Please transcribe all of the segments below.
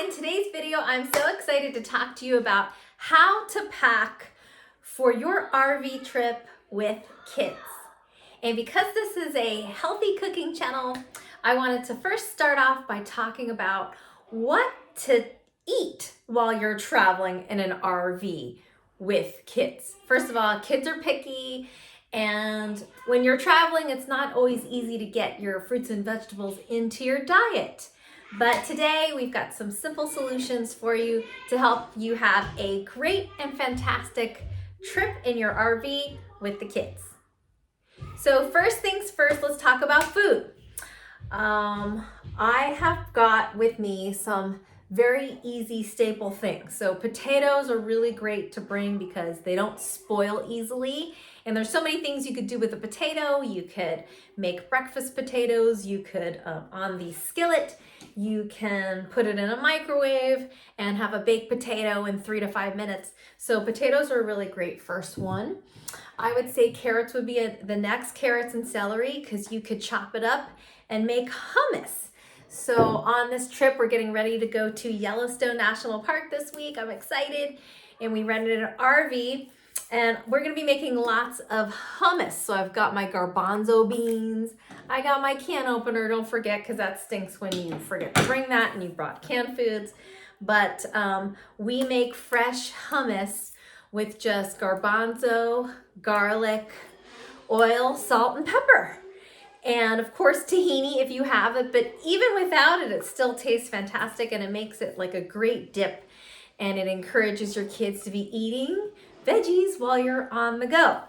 In today's video, I'm so excited to talk to you about how to pack for your RV trip with kids. And because this is a healthy cooking channel, I wanted to first start off by talking about what to eat while you're traveling in an RV with kids. First of all, kids are picky, and when you're traveling, it's not always easy to get your fruits and vegetables into your diet. But today we've got some simple solutions for you to help you have a great and fantastic trip in your RV with the kids. So first things first, let's talk about food. I have got with me some very easy staple things. So potatoes are really great to bring because they don't spoil easily. And there's so many things you could do with a potato. You could make breakfast potatoes. You could, on the skillet, you can put it in a microwave and have a baked potato in 3 to 5 minutes. So potatoes are a really great first one. I would say carrots would be the next, carrots and celery, because you could chop it up and make hummus. So on this trip, we're getting ready to go to Yellowstone National Park this week. I'm excited. And we rented an RV and we're gonna be making lots of hummus. So I've got my garbanzo beans. I got my can opener, don't forget, because that stinks when you forget to bring that and you brought canned foods. But we make fresh hummus with just garbanzo, garlic, oil, salt, and pepper. And of course, tahini if you have it, but even without it, it still tastes fantastic and it makes it like a great dip. And it encourages your kids to be eating veggies while you're on the go.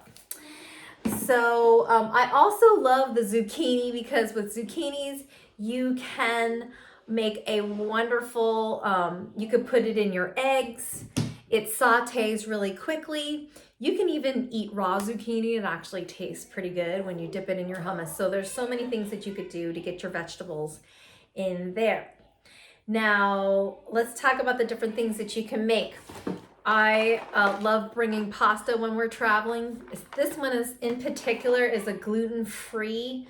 So I also love the zucchini because with zucchinis, you can make a wonderful, you could put it in your eggs. It sautés really quickly. You can even eat raw zucchini. It actually tastes pretty good when you dip it in your hummus. So there's so many things that you could do to get your vegetables in there. Now, let's talk about the different things that you can make. I love bringing pasta when we're traveling. This one is in particular is a gluten-free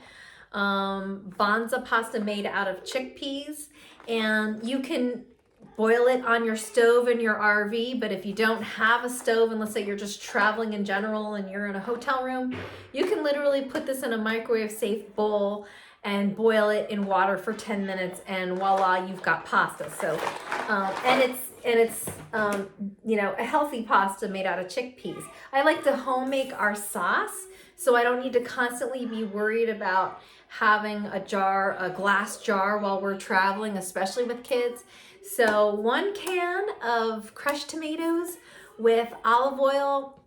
Banza pasta made out of chickpeas. And you can boil it on your stove in your RV, but if you don't have a stove, and let's say you're just traveling in general and you're in a hotel room, you can literally put this in a microwave safe bowl and boil it in water for 10 minutes and voila, you've got pasta. So, it's you know, a healthy pasta made out of chickpeas. I like to home make our sauce, so I don't need to constantly be worried about having a glass jar while we're traveling, especially with kids. So 1 can of crushed tomatoes with olive oil,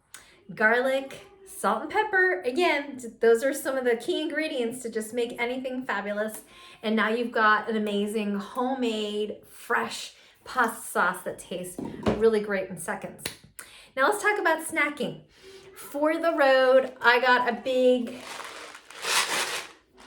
garlic, salt and pepper. Again, those are some of the key ingredients to just make anything fabulous. And now you've got an amazing homemade, fresh pasta sauce that tastes really great in seconds. Now let's talk about snacking. For the road, I got a big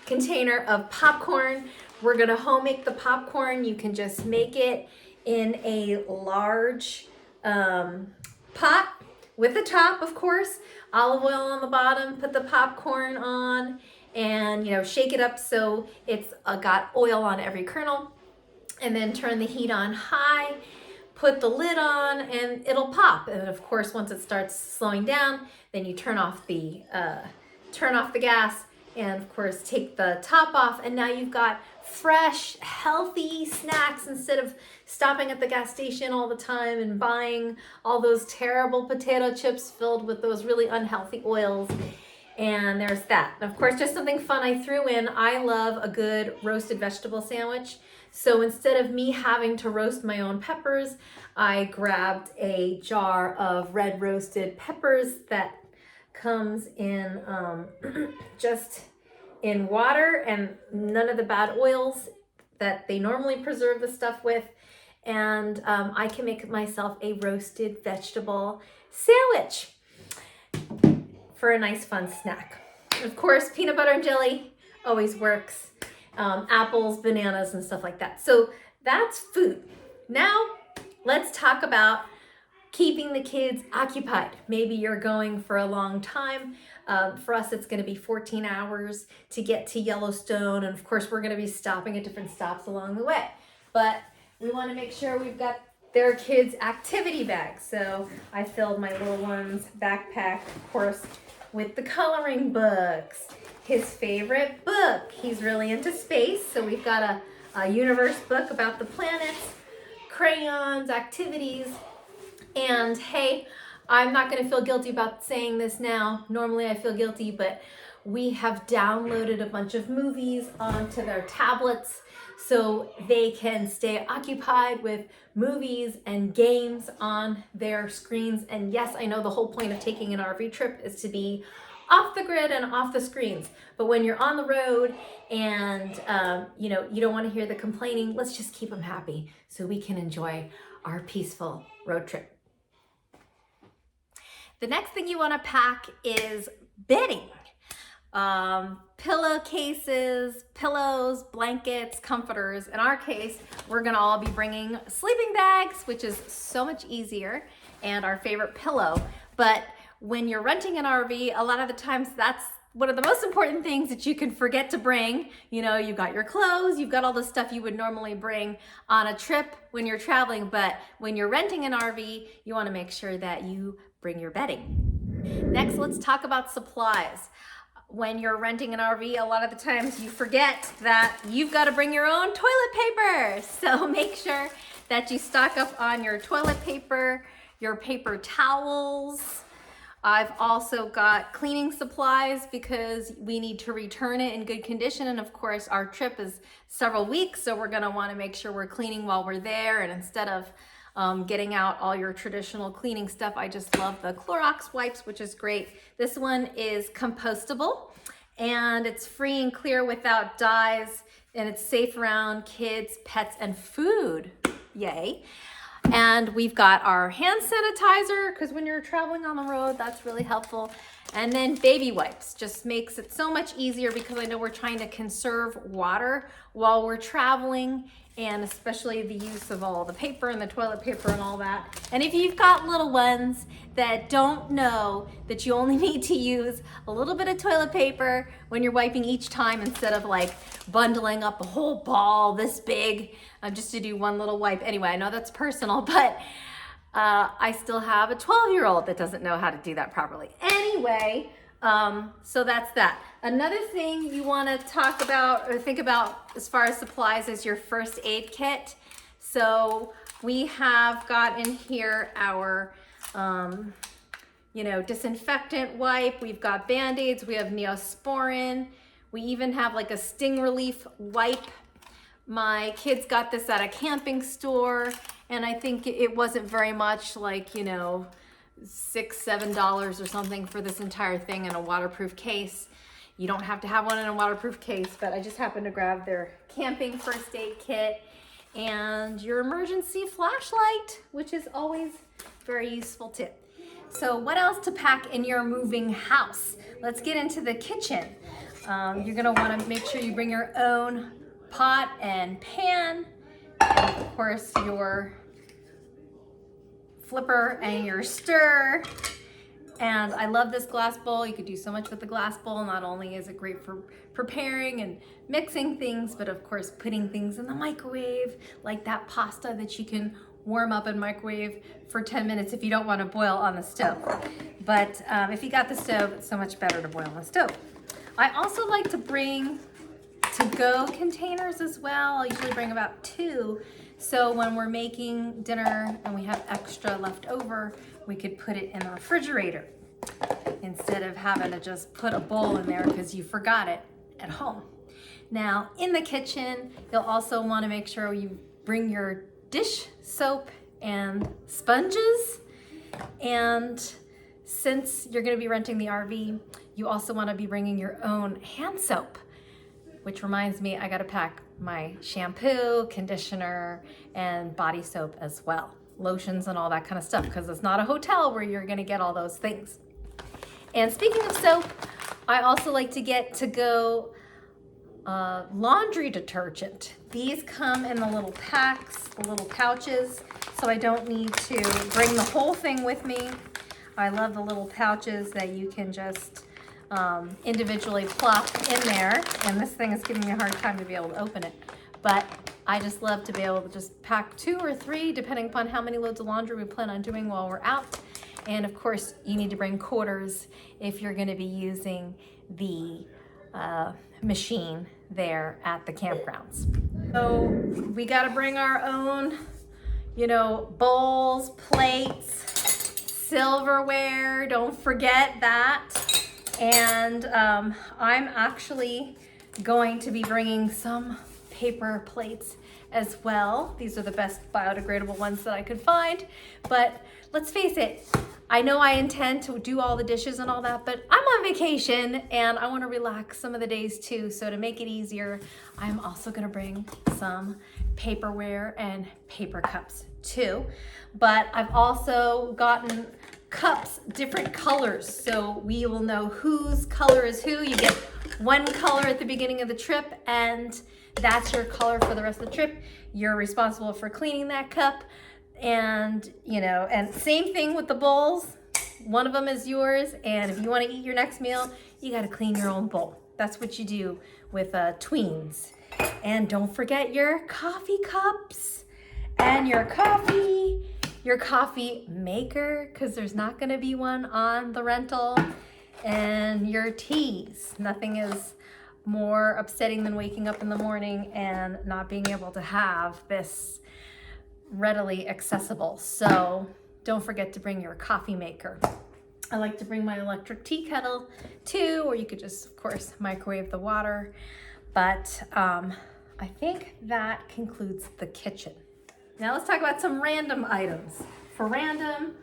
container of popcorn. We're gonna home make the popcorn. You can just make it in a large pot with the top, of course, olive oil on the bottom, put the popcorn on and, you know, shake it up so it's got oil on every kernel, and then turn the heat on high, put the lid on and it'll pop. And of course, once it starts slowing down, then you turn off the gas and of course take the top off, and now you've got fresh, healthy snacks instead of stopping at the gas station all the time and buying all those terrible potato chips filled with those really unhealthy oils. And there's that. And of course, just something fun I threw in, I love a good roasted vegetable sandwich. So instead of me having to roast my own peppers, I grabbed a jar of red roasted peppers that comes in just in water and none of the bad oils that they normally preserve the stuff with. And I can make myself a roasted vegetable sandwich for a nice fun snack. Of course, peanut butter and jelly always works. Apples, bananas, and stuff like that. So that's food. Now let's talk about keeping the kids occupied. Maybe you're going for a long time. For us, it's going to be 14 hours to get to Yellowstone. And of course, we're going to be stopping at different stops along the way. But we want to make sure we've got their kids' activity bags. So I filled my little one's backpack, of course, with the coloring books. His favorite book. He's really into space, so we've got a universe book about the planets, crayons, activities, and hey, I'm not going to feel guilty about saying this now. Normally I feel guilty, but we have downloaded a bunch of movies onto their tablets so they can stay occupied with movies and games on their screens. And yes, I know the whole point of taking an RV trip is to be off the grid and off the screens. But when you're on the road and you don't want to hear the complaining, let's just keep them happy so we can enjoy our peaceful road trip. The next thing you want to pack is bedding. Pillowcases, pillows, blankets, comforters. In our case, we're gonna all be bringing sleeping bags, which is so much easier, and our favorite pillow. But when you're renting an RV, a lot of the times that's one of the most important things that you can forget to bring. You know, you've got your clothes, you've got all the stuff you would normally bring on a trip when you're traveling, but when you're renting an RV, you wanna make sure that you bring your bedding. Next, let's talk about supplies. When you're renting an RV, a lot of the times you forget that you've got to bring your own toilet paper. So make sure that you stock up on your toilet paper, your paper towels. I've also got cleaning supplies because we need to return it in good condition. And of course, our trip is several weeks, so we're going to want to make sure we're cleaning while we're there. And instead of getting out all your traditional cleaning stuff, I just love the Clorox wipes, which is great. This one is compostable and it's free and clear without dyes, and it's safe around kids, pets, and food. Yay. And we've got our hand sanitizer because when you're traveling on the road, that's really helpful. And then baby wipes just makes it so much easier because I know we're trying to conserve water while we're traveling, and especially the use of all the paper and the toilet paper and all that. And if you've got little ones that don't know that you only need to use a little bit of toilet paper when you're wiping each time instead of like bundling up a whole ball this big just to do one little wipe. Anyway, I know that's personal, but I still have a 12-year-old that doesn't know how to do that properly. Anyway, so that's that. Another thing you want to talk about or think about as far as supplies is your first aid kit. So we have got in here our disinfectant wipe. We've got Band-Aids, we have Neosporin. We even have like a sting relief wipe. My kids got this at a camping store, and I think it wasn't very much, like, $6, $7 or something for this entire thing in a waterproof case. You don't have to have one in a waterproof case, but I just happened to grab their camping first aid kit and your emergency flashlight, which is always very useful too. So what else to pack in your moving house? Let's get into the kitchen. You're gonna wanna make sure you bring your own pot and pan, and of course your flipper and your stir. And I love this glass bowl. You could do so much with the glass bowl. Not only is it great for preparing and mixing things, but of course putting things in the microwave, like that pasta that you can warm up and microwave for 10 minutes if you don't want to boil on the stove. But if you got the stove, it's so much better to boil on the stove. I also like to bring to-go containers as well. I usually bring about 2. So when we're making dinner and we have extra left over, we could put it in the refrigerator instead of having to just put a bowl in there because you forgot it at home. Now, in the kitchen, you'll also want to make sure you bring your dish soap and sponges. And since you're going to be renting the RV, you also want to be bringing your own hand soap. Which reminds me, I gotta pack my shampoo, conditioner, and body soap as well. Lotions and all that kind of stuff, because it's not a hotel where you're gonna get all those things. And speaking of soap, I also like to get to-go laundry detergent. These come in the little packs, the little pouches, so I don't need to bring the whole thing with me. I love the little pouches that you can just individually plop in there, and this thing is giving me a hard time to be able to open it, but I just love to be able to just pack 2 or 3, depending upon how many loads of laundry we plan on doing while we're out. And of course, you need to bring quarters if you're gonna be using the machine there at the campgrounds. So we gotta bring our own, you know, bowls, plates, silverware, don't forget that. And I'm actually going to be bringing some paper plates as well. These are the best biodegradable ones that I could find. But let's face it, I know I intend to do all the dishes and all that, but I'm on vacation and I want to relax some of the days too. So to make it easier, I'm also going to bring some paperware and paper cups too. But I've also gotten cups different colors, so we will know whose color is who. You get one color at the beginning of the trip, and that's your color for the rest of the trip. You're responsible for cleaning that cup, and you know, and same thing with the bowls. One of them is yours, and if you want to eat your next meal, you got to clean your own bowl. That's what you do with tweens. And don't forget your coffee cups and your coffee maker, because there's not going to be one on the rental, and your teas. Nothing is more upsetting than waking up in the morning and not being able to have this readily accessible. So don't forget to bring your coffee maker. I like to bring my electric tea kettle too, or you could just, of course, microwave the water. But I think that concludes the kitchen. Now let's talk about some random items. For random,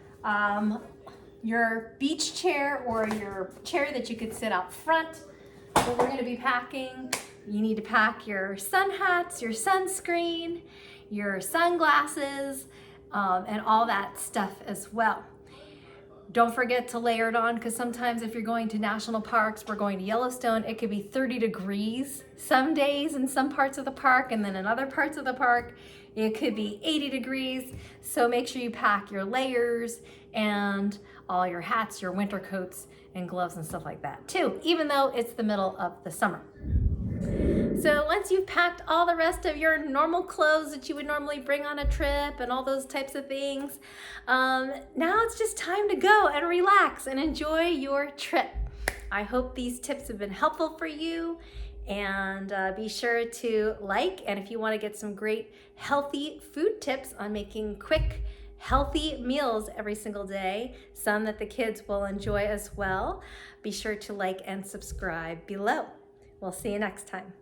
your beach chair or your chair that you could sit out front. What we're gonna be packing, you need to pack your sun hats, your sunscreen, your sunglasses, and all that stuff as well. Don't forget to layer it on, because sometimes if you're going to national parks, we're going to Yellowstone, it could be 30 degrees some days in some parts of the park, and then in other parts of the park, it could be 80 degrees. So make sure you pack your layers and all your hats, your winter coats and gloves and stuff like that too, even though it's the middle of the summer. So once you've packed all the rest of your normal clothes that you would normally bring on a trip and all those types of things, now it's just time to go and relax and enjoy your trip. I hope these tips have been helpful for you, and be sure to like, and if you want to get some great healthy food tips on making quick, healthy meals every single day, some that the kids will enjoy as well, be sure to like and subscribe below. We'll see you next time.